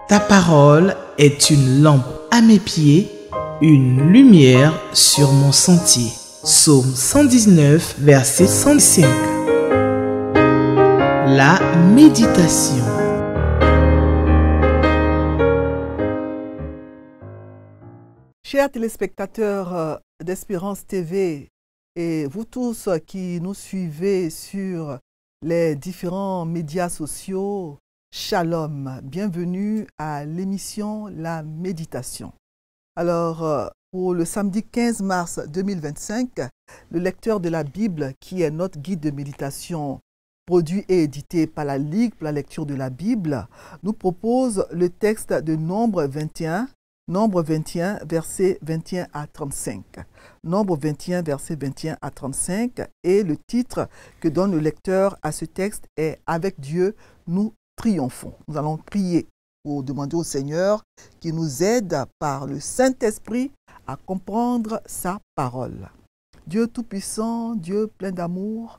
Ta parole est une lampe à mes pieds, une lumière sur mon sentier. Psaume 119, verset 105. La méditation. Chers téléspectateurs d'Espérance TV et vous tous qui nous suivez sur les différents médias sociaux, Shalom, bienvenue à l'émission La Méditation. Alors, pour le samedi 15 mars 2025, le lecteur de la Bible, qui est notre guide de méditation, produit et édité par la Ligue pour la lecture de la Bible, nous propose le texte de Nombre 21, versets 21 à 35. Nombre 21, versets 21 à 35. Et le titre que donne le lecteur à ce texte est « Avec Dieu, nous triomphons ». Nous allons prier pour demander au Seigneur qui nous aide par le Saint-Esprit à comprendre sa parole. Dieu Tout-Puissant, Dieu plein d'amour,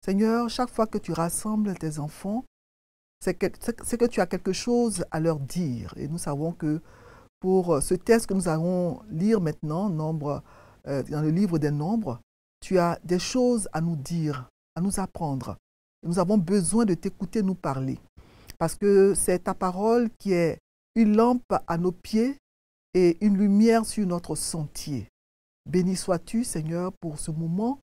Seigneur, chaque fois que tu rassembles tes enfants, c'est que tu as quelque chose à leur dire. Et nous savons que pour ce texte que nous allons lire maintenant, dans le livre des Nombres, tu as des choses à nous dire, à nous apprendre. Et nous avons besoin de t'écouter nous parler. Parce que c'est ta parole qui est une lampe à nos pieds et une lumière sur notre sentier. Béni sois-tu, Seigneur, pour ce moment,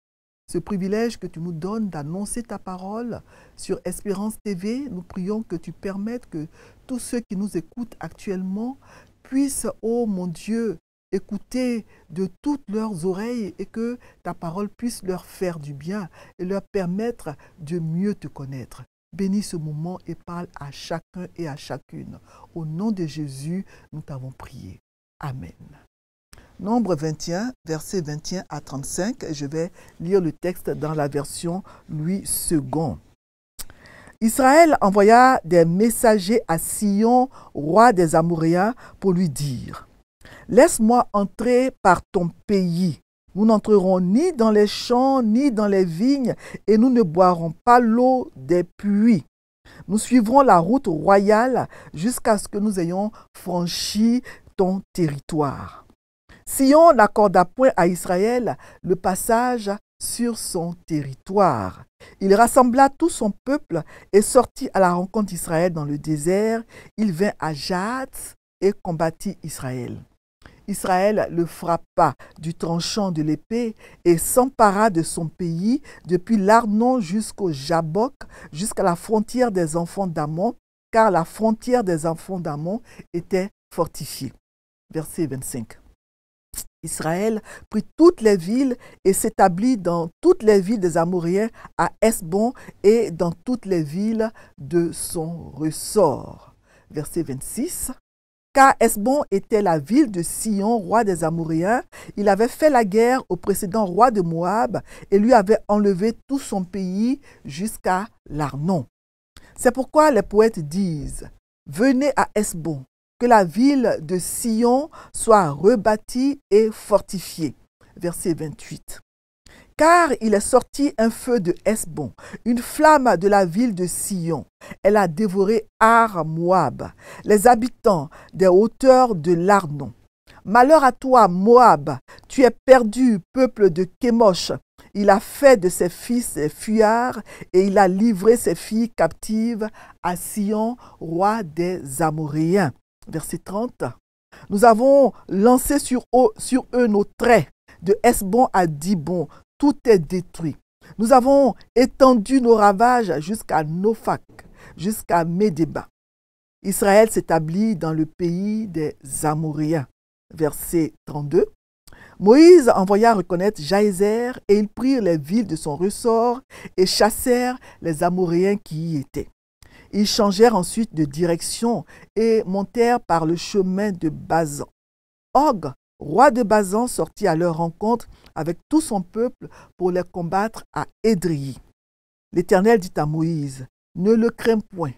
ce privilège que tu nous donnes d'annoncer ta parole sur Espérance TV. Nous prions que tu permettes que tous ceux qui nous écoutent actuellement puissent, oh mon Dieu, écouter de toutes leurs oreilles et que ta parole puisse leur faire du bien et leur permettre de mieux te connaître. Bénis ce moment et parle à chacun et à chacune. Au nom de Jésus, nous t'avons prié. Amen. Nombre 21, versets 21 à 35. Je vais lire le texte dans la version Louis II. Israël envoya des messagers à Sion, roi des Amoréens, pour lui dire « Laisse-moi entrer par ton pays. Nous n'entrerons ni dans les champs, ni dans les vignes, et nous ne boirons pas l'eau des puits. Nous suivrons la route royale jusqu'à ce que nous ayons franchi ton territoire. » Sion n'accorda point à Israël le passage sur son territoire. Il rassembla tout son peuple et sortit à la rencontre d'Israël dans le désert. Il vint à Jahaz et combattit Israël. Israël le frappa du tranchant de l'épée et s'empara de son pays depuis l'Arnon jusqu'au Jabbok, jusqu'à la frontière des enfants d'Ammon, car la frontière des enfants d'Ammon était fortifiée. Verset 25. Israël prit toutes les villes et s'établit dans toutes les villes des Amoréens à Hesbon et dans toutes les villes de son ressort. Verset 26. Car Hesbon était la ville de Sion, roi des Amoréens. Il avait fait la guerre au précédent roi de Moab et lui avait enlevé tout son pays jusqu'à l'Arnon. C'est pourquoi les poètes disent « Venez à Hesbon, que la ville de Sion soit rebâtie et fortifiée. » Verset 28. Car il est sorti un feu de Hesbon, une flamme de la ville de Sion. Elle a dévoré Ar Moab, les habitants des hauteurs de l'Arnon. Malheur à toi, Moab, tu es perdu, peuple de Kémosh. Il a fait de ses fils des fuyards et il a livré ses filles captives à Sion, roi des Amoréens. Verset 30. Nous avons lancé sur eux nos traits, de Hesbon à Dibon. Tout est détruit. Nous avons étendu nos ravages jusqu'à Nophak, jusqu'à Médéba. Israël s'établit dans le pays des Amoréens. Verset 32. Moïse envoya reconnaître Jaézer et ils prirent les villes de son ressort et chassèrent les Amoréens qui y étaient. Ils changèrent ensuite de direction et montèrent par le chemin de Bazan. Og, roi de Bazan, sortit à leur rencontre avec tout son peuple pour les combattre à Édréi. L'Éternel dit à Moïse, « Ne le crains point,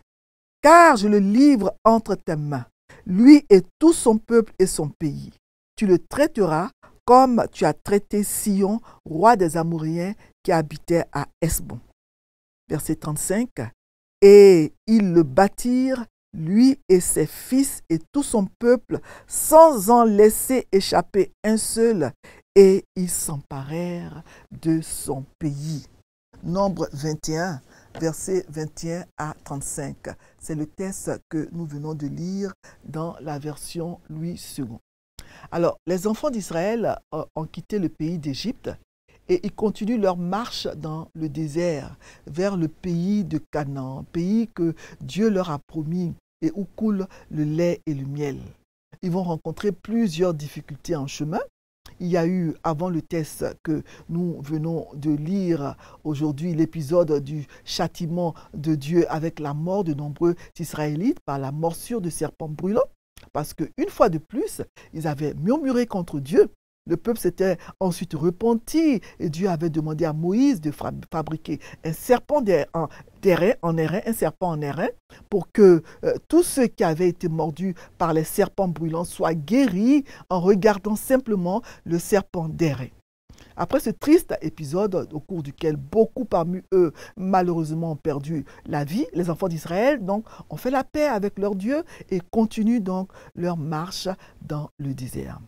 car je le livre entre tes mains, lui et tout son peuple et son pays. Tu le traiteras comme tu as traité Sion, roi des Amoréens qui habitait à Hesbon. » Verset 35. Et ils le bâtirent lui et ses fils et tout son peuple, sans en laisser échapper un seul, et ils s'emparèrent de son pays. Nombre 21, versets 21 à 35. C'est le texte que nous venons de lire dans la version Louis II. Alors, les enfants d'Israël ont quitté le pays d'Égypte et ils continuent leur marche dans le désert vers le pays de Canaan, pays que Dieu leur a promis et où coule le lait et le miel. Ils vont rencontrer plusieurs difficultés en chemin. Il y a eu, avant le texte que nous venons de lire aujourd'hui, l'épisode du châtiment de Dieu avec la mort de nombreux Israélites par la morsure de serpents brûlants. Parce qu'une fois de plus, ils avaient murmuré contre Dieu. Le peuple s'était ensuite repenti et Dieu avait demandé à Moïse de fabriquer un serpent en airain, pour que tous ceux qui avaient été mordus par les serpents brûlants soient guéris en regardant simplement le serpent d'airain. Après ce triste épisode au cours duquel beaucoup parmi eux malheureusement ont perdu la vie, les enfants d'Israël donc ont fait la paix avec leur Dieu et continuent donc leur marche dans le désert.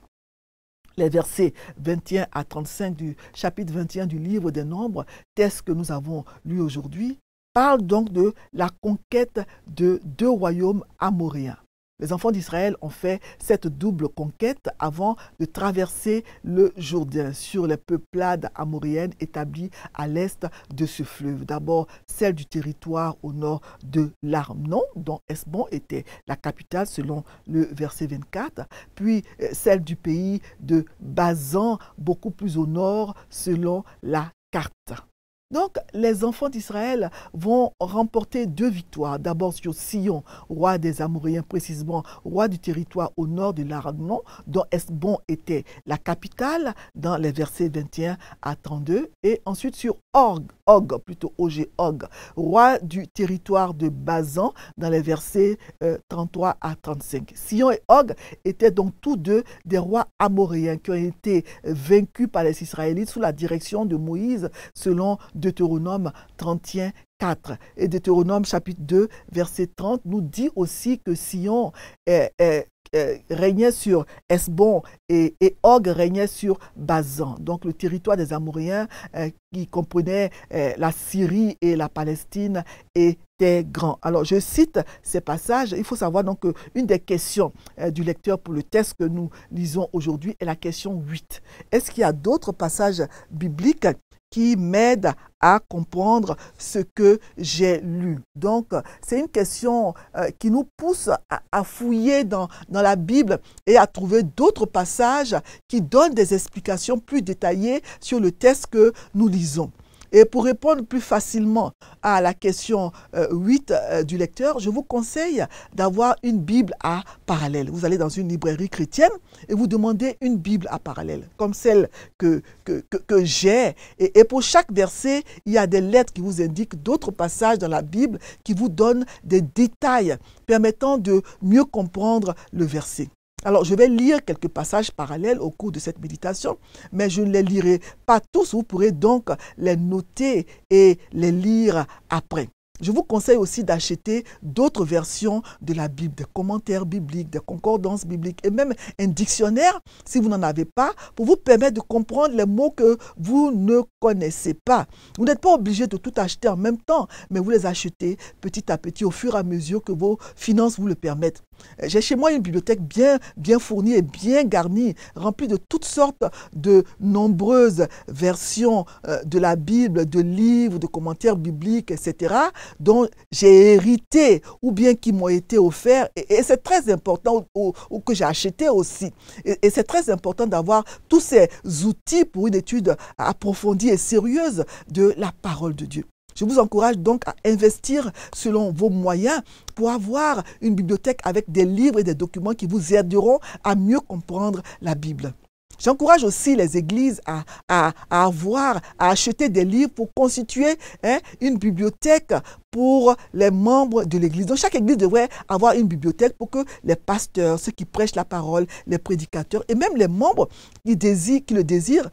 Les versets 21 à 35 du chapitre 21 du livre des Nombres, texte que nous avons lu aujourd'hui, parlent donc de la conquête de 2 royaumes amoréens. Les enfants d'Israël ont fait cette double conquête avant de traverser le Jourdain sur les peuplades amoréennes établies à l'est de ce fleuve. D'abord, celle du territoire au nord de l'Arnon, dont Hesbon était la capitale selon le verset 24, puis celle du pays de Basan, beaucoup plus au nord selon la carte. Donc, les enfants d'Israël vont remporter 2 victoires. D'abord sur Sion, roi des Amoréens, précisément roi du territoire au nord de l'Arnon, dont Hesbon était la capitale, dans les versets 21 à 32. Et ensuite sur Og, roi du territoire de Basan, dans les versets 33 à 35. Sion et Og étaient donc tous deux des rois amoréens qui ont été vaincus par les Israélites sous la direction de Moïse, selon Deutéronome 31, 4. Et Deutéronome chapitre 2, verset 30 nous dit aussi que Sion régnait sur Hesbon et Og régnait sur Basan. Donc le territoire des Amoréens qui comprenait la Syrie et la Palestine était grand. Alors je cite ces passages. Il faut savoir donc qu'une des questions du lecteur pour le texte que nous lisons aujourd'hui est la question 8. Est-ce qu'il y a d'autres passages bibliques qui m'aide à comprendre ce que j'ai lu? Donc, c'est une question qui nous pousse à fouiller dans la Bible et à trouver d'autres passages qui donnent des explications plus détaillées sur le texte que nous lisons. Et pour répondre plus facilement à la question 8 du lecteur, je vous conseille d'avoir une Bible à parallèle. Vous allez dans une librairie chrétienne et vous demandez une Bible à parallèle, comme celle que j'ai. Et pour chaque verset, il y a des lettres qui vous indiquent d'autres passages dans la Bible qui vous donnent des détails permettant de mieux comprendre le verset. Alors, je vais lire quelques passages parallèles au cours de cette méditation, mais je ne les lirai pas tous. Vous pourrez donc les noter et les lire après. Je vous conseille aussi d'acheter d'autres versions de la Bible, des commentaires bibliques, des concordances bibliques et même un dictionnaire, si vous n'en avez pas, pour vous permettre de comprendre les mots que vous ne connaissez pas. Vous n'êtes pas obligé de tout acheter en même temps, mais vous les achetez petit à petit au fur et à mesure que vos finances vous le permettent. J'ai chez moi une bibliothèque bien fournie et bien garnie, remplie de toutes sortes de nombreuses versions de la Bible, de livres, de commentaires bibliques, etc., dont j'ai hérité ou bien qui m'ont été offerts. Et c'est très important, ou que j'ai acheté aussi. Et c'est très important d'avoir tous ces outils pour une étude approfondie et sérieuse de la parole de Dieu. Je vous encourage donc à investir selon vos moyens pour avoir une bibliothèque avec des livres et des documents qui vous aideront à mieux comprendre la Bible. J'encourage aussi les églises à acheter des livres pour constituer une bibliothèque pour les membres de l'église. Donc chaque église devrait avoir une bibliothèque pour que les pasteurs, ceux qui prêchent la parole, les prédicateurs et même les membres qui le désirent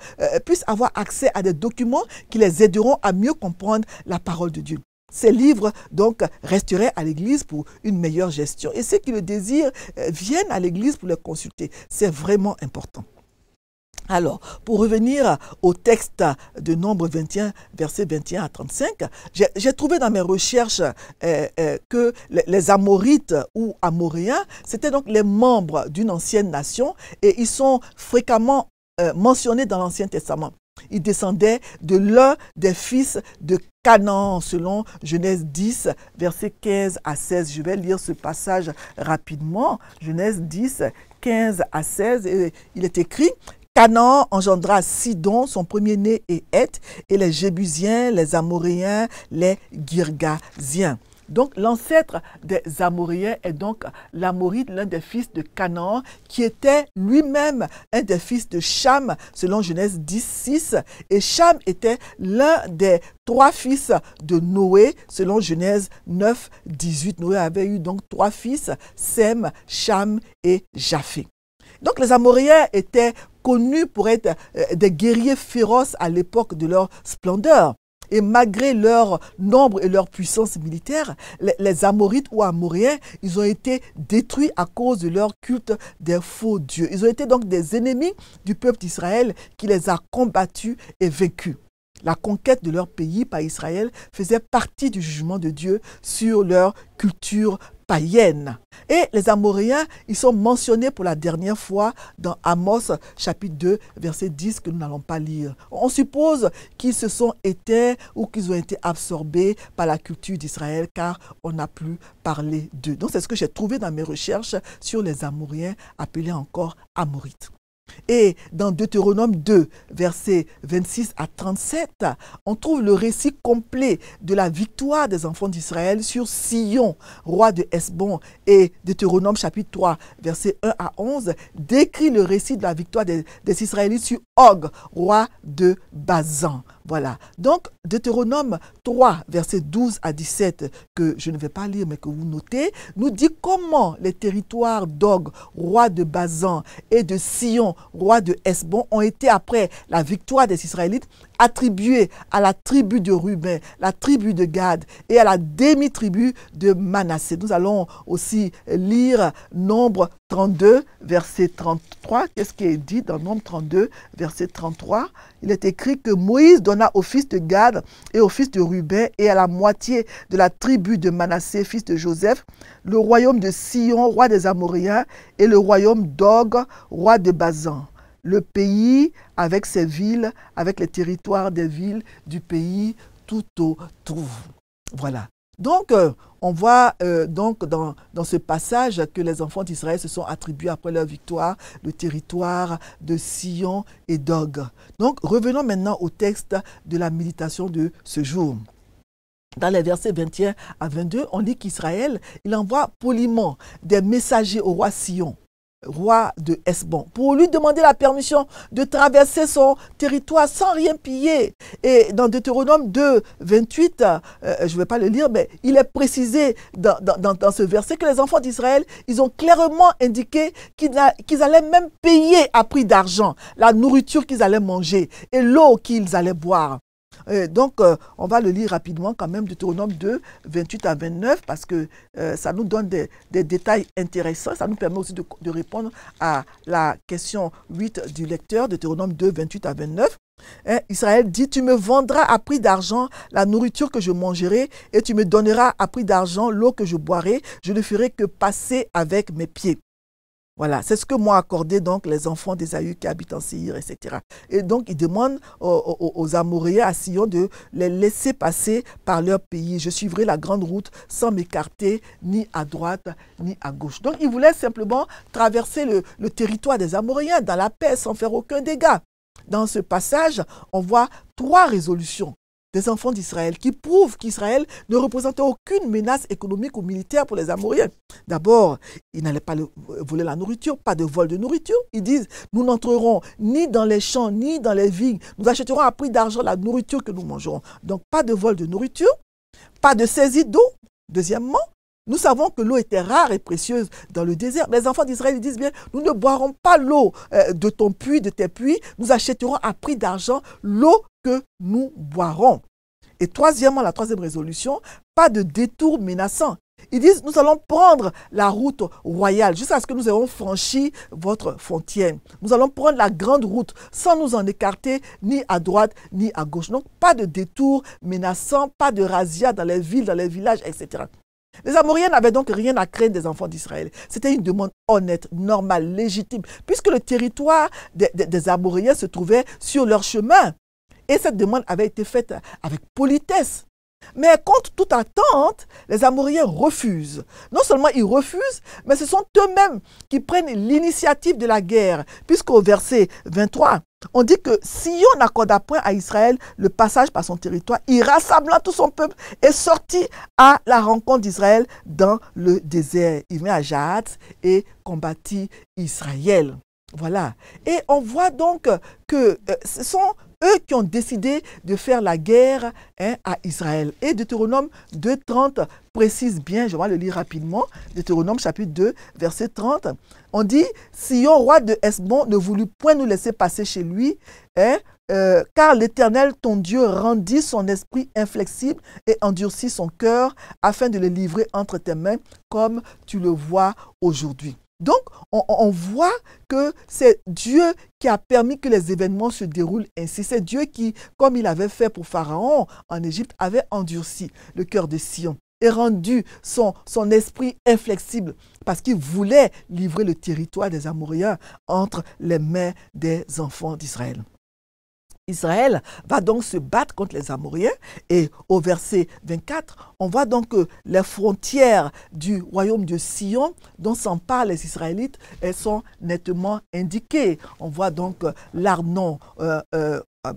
puissent avoir accès à des documents qui les aideront à mieux comprendre la parole de Dieu. ces livres donc resteraient à l'Église pour une meilleure gestion. Et ceux qui le désirent viennent à l'Église pour les consulter. C'est vraiment important. Alors, pour revenir au texte de Nombre 21, versets 21 à 35, j'ai trouvé dans mes recherches que les Amorites ou Amoréens, c'était donc les membres d'une ancienne nation et ils sont fréquemment mentionnés dans l'Ancien Testament. Ils descendaient de l'un des fils de Canaan, selon Genèse 10, versets 15 à 16. Je vais lire ce passage rapidement. Genèse 10, 15 à 16. Et il est écrit: Canaan engendra Sidon, son premier-né, et Heth, et les Jébusiens, les Amoréens, les Girgasiens. Donc l'ancêtre des Amoréens est donc l'Amorite, l'un des fils de Canaan, qui était lui-même un des fils de Cham, selon Genèse 10, 6. Et Cham était l'un des 3 fils de Noé, selon Genèse 9, 18. Noé avait eu donc 3 fils, Sem, Cham et Japheth. Donc les Amoréens étaient connus pour être des guerriers féroces à l'époque de leur splendeur. Et malgré leur nombre et leur puissance militaire, les Amorites ou Amoréens, ils ont été détruits à cause de leur culte des faux dieux. Ils ont été donc des ennemis du peuple d'Israël qui les a combattus et vaincus. La conquête de leur pays par Israël faisait partie du jugement de Dieu sur leur culture païenne. Et les Amoréens, ils sont mentionnés pour la dernière fois dans Amos chapitre 2, verset 10, que nous n'allons pas lire. On suppose qu'ils se sont éteints ou qu'ils ont été absorbés par la culture d'Israël, car on n'a plus parlé d'eux. Donc c'est ce que j'ai trouvé dans mes recherches sur les Amoréens, appelés encore Amorites. Et dans Deutéronome 2, versets 26 à 37, on trouve le récit complet de la victoire des enfants d'Israël sur Sihon, roi de Hesbon. Et Deutéronome chapitre 3, versets 1 à 11, décrit le récit de la victoire des Israélites sur Og, roi de Bazan. Voilà. Donc, Deutéronome 3, versets 12 à 17, que je ne vais pas lire, mais que vous notez, nous dit comment les territoires d'Og, roi de Bazan, et de Sihon, roi de Hesbon, ont été, après la victoire des Israélites, attribués à la tribu de Ruben, la tribu de Gad et à la demi-tribu de Manassé. Nous allons aussi lire Nombre 32, verset 33. Qu'est-ce qui est dit dans Nombre 32, verset 33? Il est écrit que Moïse donna au fils de Gad et au fils de Ruben et à la moitié de la tribu de Manassé, fils de Joseph, le royaume de Sihon, roi des Amoréens, et le royaume d'Og, roi de Bazan. Le pays avec ses villes, avec les territoires des villes du pays tout autour. Voilà. Donc, on voit donc dans ce passage que les enfants d'Israël se sont attribués après leur victoire le territoire de Sihon et d'Og. Donc, revenons maintenant au texte de la méditation de ce jour. Dans les versets 21 à 22, on lit qu'Israël, il envoie poliment des messagers au roi Sihon, roi de Hesbon, pour lui demander la permission de traverser son territoire sans rien piller. Et dans Deutéronome 2, 28, je ne vais pas le lire, mais il est précisé dans ce verset que les enfants d'Israël, ils ont clairement indiqué qu'ils allaient même payer à prix d'argent la nourriture qu'ils allaient manger et l'eau qu'ils allaient boire. Donc, on va le lire rapidement quand même, Deutéronome 2, 28 à 29, parce que ça nous donne des détails intéressants. Ça nous permet aussi de répondre à la question 8 du lecteur, Deutéronome 2, 28 à 29. Israël dit: tu me vendras à prix d'argent la nourriture que je mangerai, et tu me donneras à prix d'argent l'eau que je boirai. Je ne ferai que passer avec mes pieds. Voilà, c'est ce que m'ont accordé donc les enfants d'Ésaü qui habitent en Séir, etc. Et donc, ils demandent aux Amoréens à Sihon de les laisser passer par leur pays. Je suivrai la grande route sans m'écarter ni à droite ni à gauche. Donc, ils voulaient simplement traverser le territoire des Amoréens dans la paix sans faire aucun dégât. Dans ce passage, on voit 3 résolutions des enfants d'Israël qui prouvent qu'Israël ne représentait aucune menace économique ou militaire pour les Amoréens. D'abord, ils n'allaient pas voler la nourriture, pas de vol de nourriture. Ils disent: nous n'entrerons ni dans les champs, ni dans les vignes. Nous achèterons à prix d'argent la nourriture que nous mangerons. Donc, pas de vol de nourriture, pas de saisie d'eau. Deuxièmement, nous savons que l'eau était rare et précieuse dans le désert. Les enfants d'Israël disent bien: nous ne boirons pas l'eau de ton puits, de tes puits. Nous achèterons à prix d'argent l'eau que nous boirons. Et troisièmement, la troisième résolution, pas de détour menaçant. Ils disent, nous allons prendre la route royale jusqu'à ce que nous ayons franchi votre frontière. Nous allons prendre la grande route sans nous en écarter ni à droite ni à gauche. Donc, pas de détour menaçant, pas de razzia dans les villes, dans les villages, etc. Les Amoréens n'avaient donc rien à craindre des enfants d'Israël. C'était une demande honnête, normale, légitime, puisque le territoire des Amoréens se trouvait sur leur chemin. Et cette demande avait été faite avec politesse. Mais contre toute attente, les Amoréens refusent. Non seulement ils refusent, mais ce sont eux-mêmes qui prennent l'initiative de la guerre. Puisqu'au verset 23, on dit que Sion n'accorda point à Israël le passage par son territoire, il rassembla tout son peuple et sortit à la rencontre d'Israël dans le désert. Il vint à Jahatz et combattit Israël. Voilà. Et on voit donc que ce sont eux qui ont décidé de faire la guerre à Israël. Et Deutéronome 2,30 précise bien, je vais le lire rapidement, Deutéronome chapitre 2, verset 30. On dit, Sion, roi de Hesbon, ne voulut point nous laisser passer chez lui, car l'Éternel, ton Dieu, rendit son esprit inflexible et endurcit son cœur afin de le livrer entre tes mains, comme tu le vois aujourd'hui. Donc, on voit que c'est Dieu qui a permis que les événements se déroulent ainsi. C'est Dieu qui, comme il avait fait pour Pharaon en Égypte, avait endurci le cœur de Sion et rendu son esprit inflexible parce qu'il voulait livrer le territoire des Amoréens entre les mains des enfants d'Israël. Israël va donc se battre contre les Amoréens et au verset 24, on voit donc que les frontières du royaume de Sion dont s'emparent les Israélites, elles sont nettement indiquées. On voit donc l'Arnon,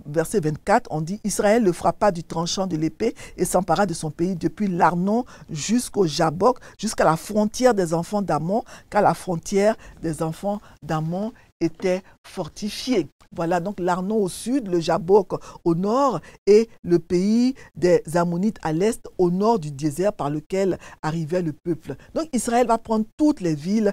verset 24, on dit « Israël le frappa du tranchant de l'épée et s'empara de son pays depuis l'Arnon jusqu'au Jabok, jusqu'à la frontière des enfants d'Ammon, car la frontière des enfants d'Ammon était fortifiée. » Voilà donc l'Arnon au sud, le Jabok au nord et le pays des Ammonites à l'est, au nord du désert par lequel arrivait le peuple. Donc Israël va prendre toutes les villes,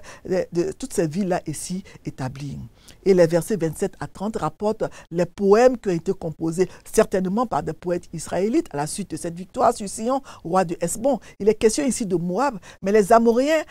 toutes ces villes-là ici établies. Et les versets 27 à 30 rapportent les poèmes qui ont été composés certainement par des poètes israélites à la suite de cette victoire sur Sion, roi de Hesbon. Il est question ici de Moab, mais les Amoréens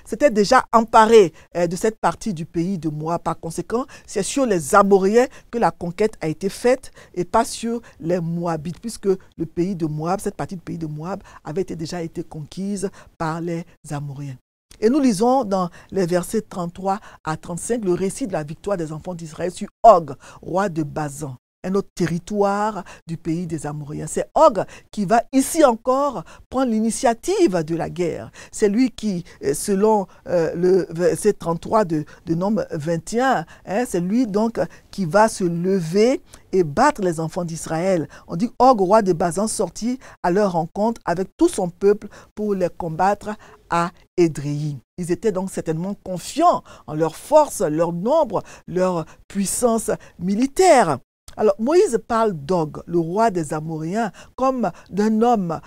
s'étaient déjà emparés de cette partie du pays de Moab. Par conséquent, c'est sur les Amoréens que la conquête a été faite et pas sur les Moabites, puisque le pays de Moab, cette partie du pays de Moab avait déjà été conquise par les Amoréens. Et nous lisons dans les versets 33 à 35 le récit de la victoire des enfants d'Israël sur Og, roi de Bazan, un autre territoire du pays des Amoréens. C'est Og qui va ici encore prendre l'initiative de la guerre. C'est lui qui, selon le verset 33 de Nombre 21, c'est lui donc qui va se lever et battre les enfants d'Israël. On dit Og, roi de Bazan, sortit à leur rencontre avec tout son peuple pour les combattre à Édréi. Ils étaient donc certainement confiants en leur force, leur nombre, leur puissance militaire. Alors Moïse parle d'Og, le roi des Amoréens, comme d'un homme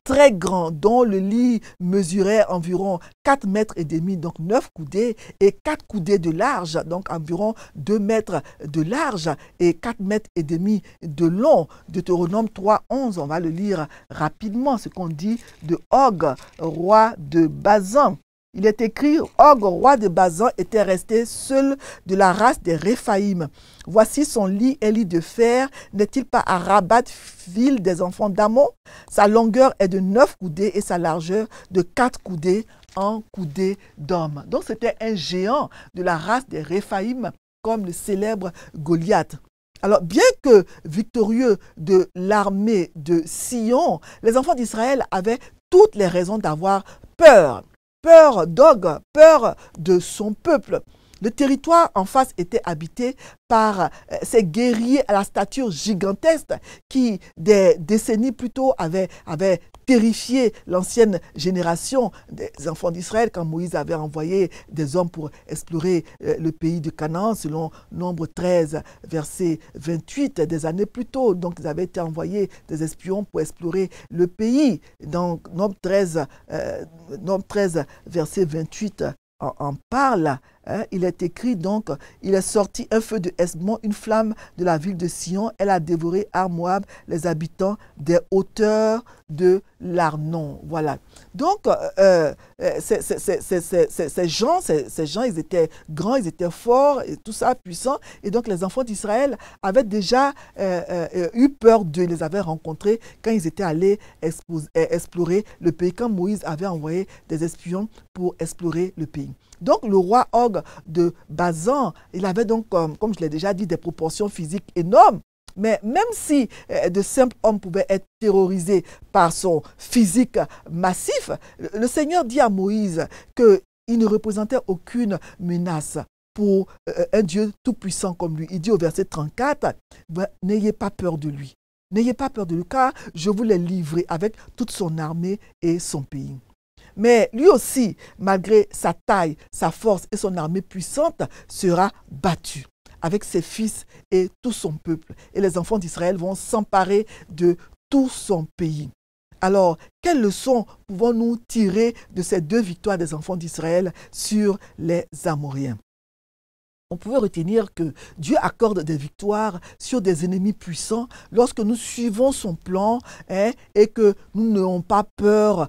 très grand dont le lit mesurait environ 4 mètres et demi, donc 9 coudées, et 4 coudées de large, donc environ 2 mètres de large et 4 mètres et demi de long. Deutéronome 3:11, on va le lire rapidement, ce qu'on dit de Og, roi de Bazan. Il est écrit, Og, roi de Bazan, était resté seul de la race des Réphaïm. Voici son lit, un lit de fer. N'est-il pas à Rabat, ville des enfants d'Ammon? Sa longueur est de 9 coudées et sa largeur de 4 coudées en coudées d'homme. Donc c'était un géant de la race des Réphaïm, comme le célèbre Goliath. Alors, bien que victorieux de l'armée de Sion, les enfants d'Israël avaient toutes les raisons d'avoir peur. Peur d'Og, peur de son peuple. Le territoire en face était habité par ces guerriers à la stature gigantesque qui, des décennies plus tôt, avaient terrifié l'ancienne génération des enfants d'Israël quand Moïse avait envoyé des hommes pour explorer le pays de Canaan, selon Nombre 13, verset 28, des années plus tôt. Donc, ils avaient été envoyés des espions pour explorer le pays. Donc, Nombre 13 verset 28, en parle. il est écrit donc, il est sorti un feu de Hesbon, une flamme de la ville de Sion, elle a dévoré à Moab les habitants des hauteurs de l'Arnon. Voilà. Donc, ces gens, ils étaient grands, ils étaient forts, et tout ça, puissants. Et donc, les enfants d'Israël avaient déjà eu peur d'eux. Ils les avaient rencontrés quand ils étaient allés explorer le pays, quand Moïse avait envoyé des espions pour explorer le pays. Donc, le roi Og de Bazan, il avait donc, comme je l'ai déjà dit, des proportions physiques énormes. Mais même si de simples hommes pouvaient être terrorisés par son physique massif, le Seigneur dit à Moïse qu'il ne représentait aucune menace pour un Dieu tout-puissant comme lui. Il dit au verset 34, « N'ayez pas peur de lui. N'ayez pas peur de lui, car je vous l'ai livré avec toute son armée et son pays. » Mais lui aussi, malgré sa taille, sa force et son armée puissante, sera battu avec ses fils et tout son peuple. Et les enfants d'Israël vont s'emparer de tout son pays. Alors, quelles leçons pouvons-nous tirer de ces deux victoires des enfants d'Israël sur les Amoréens? On pouvait retenir que Dieu accorde des victoires sur des ennemis puissants lorsque nous suivons son plan et que nous n'avons pas peur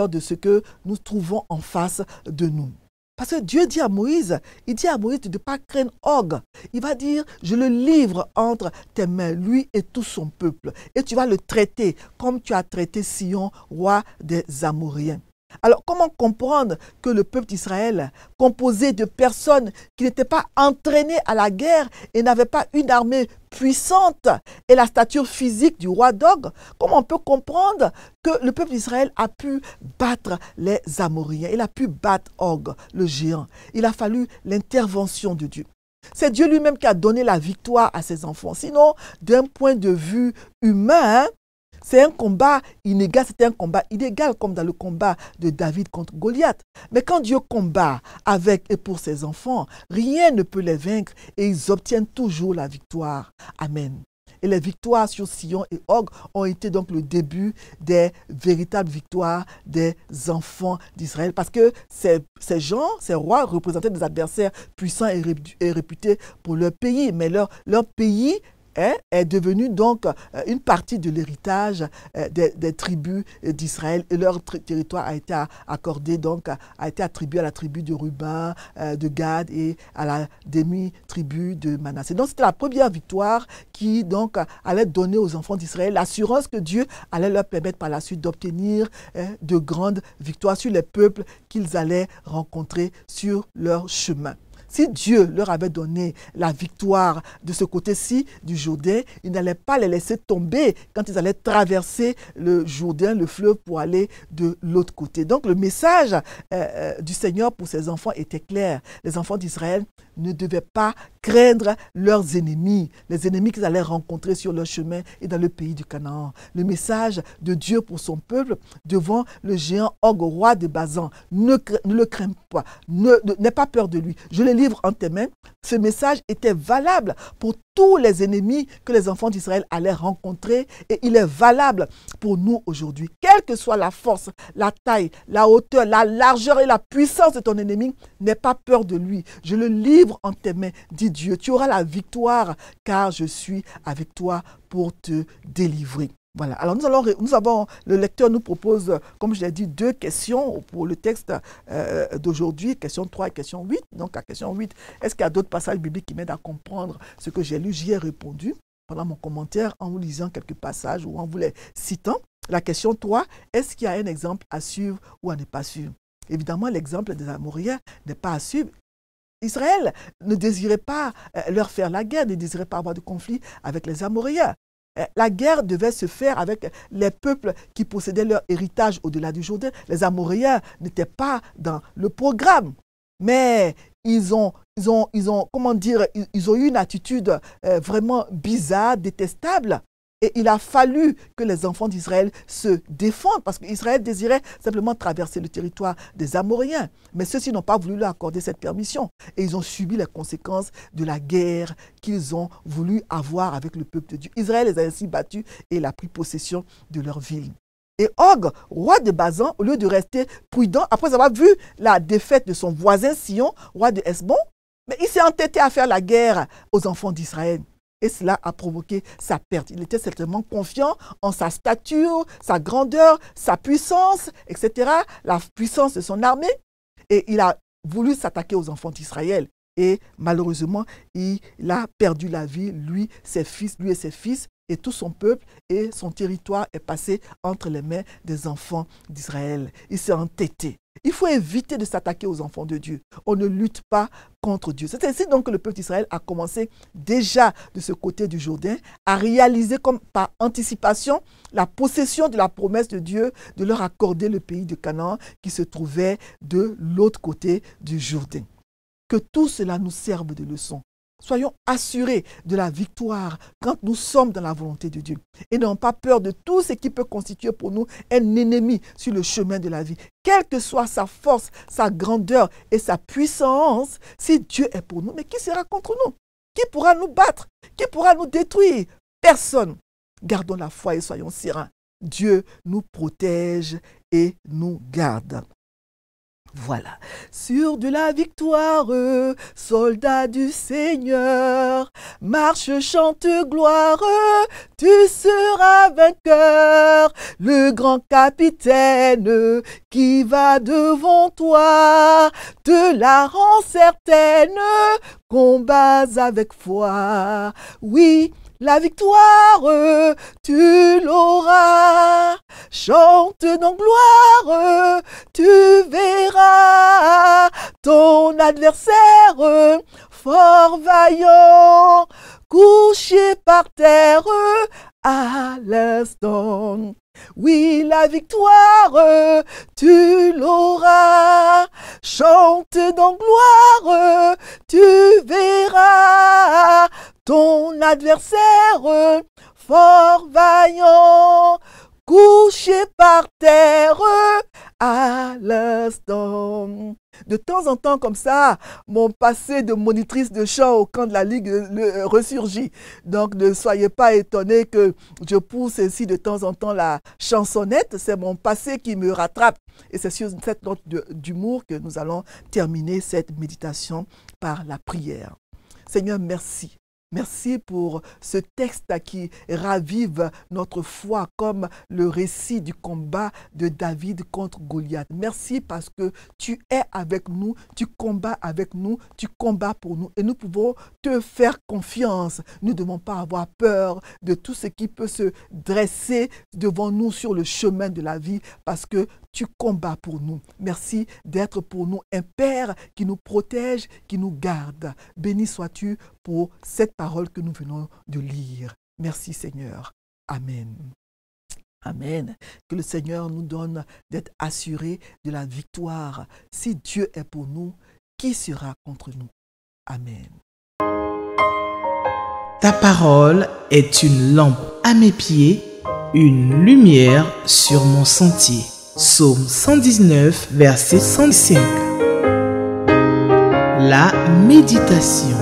de ce que nous trouvons en face de nous. Parce que Dieu dit à Moïse, il dit à Moïse de ne pas craindre Og. Il va dire, je le livre entre tes mains, lui et tout son peuple. Et tu vas le traiter comme tu as traité Sion, roi des Amoréens. Alors, comment comprendre que le peuple d'Israël, composé de personnes qui n'étaient pas entraînées à la guerre et n'avaient pas une armée puissante et la stature physique du roi d'Og, comment on peut comprendre que le peuple d'Israël a pu battre les Amoréens, il a pu battre Og, le géant. Il a fallu l'intervention de Dieu. C'est Dieu lui-même qui a donné la victoire à ses enfants. Sinon, d'un point de vue humain, c'est un combat inégal, c'était un combat inégal comme dans le combat de David contre Goliath. Mais quand Dieu combat avec et pour ses enfants, rien ne peut les vaincre et ils obtiennent toujours la victoire. Amen. Et les victoires sur Sion et Og ont été donc le début des véritables victoires des enfants d'Israël. Parce que ces gens, ces rois représentaient des adversaires puissants et réputés pour leur pays. Mais leur pays est devenu donc une partie de l'héritage des tribus d'Israël et leur territoire a été accordé, donc a été attribué à la tribu de Ruben, de Gad et à la demi-tribu de Manassé. Donc c'était la première victoire qui donc allait donner aux enfants d'Israël l'assurance que Dieu allait leur permettre par la suite d'obtenir de grandes victoires sur les peuples qu'ils allaient rencontrer sur leur chemin. Si Dieu leur avait donné la victoire de ce côté-ci du Jourdain, il n'allait pas les laisser tomber quand ils allaient traverser le Jourdain, le fleuve, pour aller de l'autre côté. Donc le message du Seigneur pour ses enfants était clair. Les enfants d'Israël ne devaient pas craindre leurs ennemis, les ennemis qu'ils allaient rencontrer sur leur chemin et dans le pays du Canaan. Le message de Dieu pour son peuple devant le géant Og, roi de Bazan, ne le crains pas, n'aie pas peur de lui. Je le livre en tes mains. Ce message était valable pour tous les ennemis que les enfants d'Israël allaient rencontrer et il est valable pour nous aujourd'hui. Quelle que soit la force, la taille, la hauteur, la largeur et la puissance de ton ennemi, n'aie pas peur de lui. Je le livre en tes mains, dit Dieu. Tu auras la victoire car je suis avec toi pour te délivrer. Voilà. Alors le lecteur nous propose, comme je l'ai dit, deux questions pour le texte d'aujourd'hui, question 3 et question 8. Donc à question 8, est-ce qu'il y a d'autres passages bibliques qui m'aident à comprendre ce que j'ai lu? J'y ai répondu pendant mon commentaire en vous lisant quelques passages ou en vous les citant. La question 3, est-ce qu'il y a un exemple à suivre ou à ne pas suivre? Évidemment, l'exemple des Amoréens n'est pas à suivre. Israël ne désirait pas leur faire la guerre, ne désirait pas avoir de conflit avec les Amoréens. La guerre devait se faire avec les peuples qui possédaient leur héritage au-delà du Jourdain. Les Amoréens n'étaient pas dans le programme, mais ils ont eu une attitude vraiment bizarre, détestable. Et il a fallu que les enfants d'Israël se défendent parce qu'Israël désirait simplement traverser le territoire des Amoréens. Mais ceux-ci n'ont pas voulu leur accorder cette permission. Et ils ont subi les conséquences de la guerre qu'ils ont voulu avoir avec le peuple de Dieu. Israël les a ainsi battus et il a pris possession de leur ville. Et Og, roi de Basan, au lieu de rester prudent, après avoir vu la défaite de son voisin Sion, roi de Hesbon, mais il s'est entêté à faire la guerre aux enfants d'Israël. Et cela a provoqué sa perte. Il était certainement confiant en sa stature, sa grandeur, sa puissance, etc., la puissance de son armée. Et il a voulu s'attaquer aux enfants d'Israël. Et malheureusement, il a perdu la vie, lui et ses fils, et tout son peuple, et son territoire est passé entre les mains des enfants d'Israël. Il s'est entêté. Il faut éviter de s'attaquer aux enfants de Dieu. On ne lutte pas contre Dieu. C'est ainsi donc que le peuple d'Israël a commencé déjà de ce côté du Jourdain à réaliser comme par anticipation la possession de la promesse de Dieu de leur accorder le pays de Canaan qui se trouvait de l'autre côté du Jourdain. Que tout cela nous serve de leçon. Soyons assurés de la victoire quand nous sommes dans la volonté de Dieu. Et n'ayons pas peur de tout ce qui peut constituer pour nous un ennemi sur le chemin de la vie. Quelle que soit sa force, sa grandeur et sa puissance, si Dieu est pour nous, mais qui sera contre nous? Qui pourra nous battre? Qui pourra nous détruire? Personne. Gardons la foi et soyons sereins. Dieu nous protège et nous garde. Voilà. Sûr de la victoire, soldat du Seigneur, marche, chante gloire, tu seras vainqueur. Le grand capitaine qui va devant toi te la rend certaine, combats avec foi. Oui, la victoire, tu l'auras. Chante dans gloire, tu verras ton adversaire fort vaillant, couché par terre à l'instant. Oui, la victoire, tu l'auras. Chante dans gloire, tu verras ton adversaire fort vaillant, couché par terre à l'instant. De temps en temps, comme ça, mon passé de monitrice de chant au camp de la Ligue ressurgit. Donc, ne soyez pas étonnés que je pousse ainsi de temps en temps la chansonnette. C'est mon passé qui me rattrape. Et c'est sur cette note d'humour que nous allons terminer cette méditation par la prière. Seigneur, merci. Merci pour ce texte qui ravive notre foi comme le récit du combat de David contre Goliath. Merci parce que tu es avec nous, tu combats avec nous, tu combats pour nous et nous pouvons te faire confiance. Nous ne devons pas avoir peur de tout ce qui peut se dresser devant nous sur le chemin de la vie parce que tu combats pour nous. Merci d'être pour nous un Père qui nous protège, qui nous garde. Béni sois-tu pour cette parole que nous venons de lire. Merci Seigneur. Amen. Amen. Que le Seigneur nous donne d'être assurés de la victoire. Si Dieu est pour nous, qui sera contre nous? Amen. Ta parole est une lampe à mes pieds, une lumière sur mon sentier. Psaume 119, verset 105. La méditation.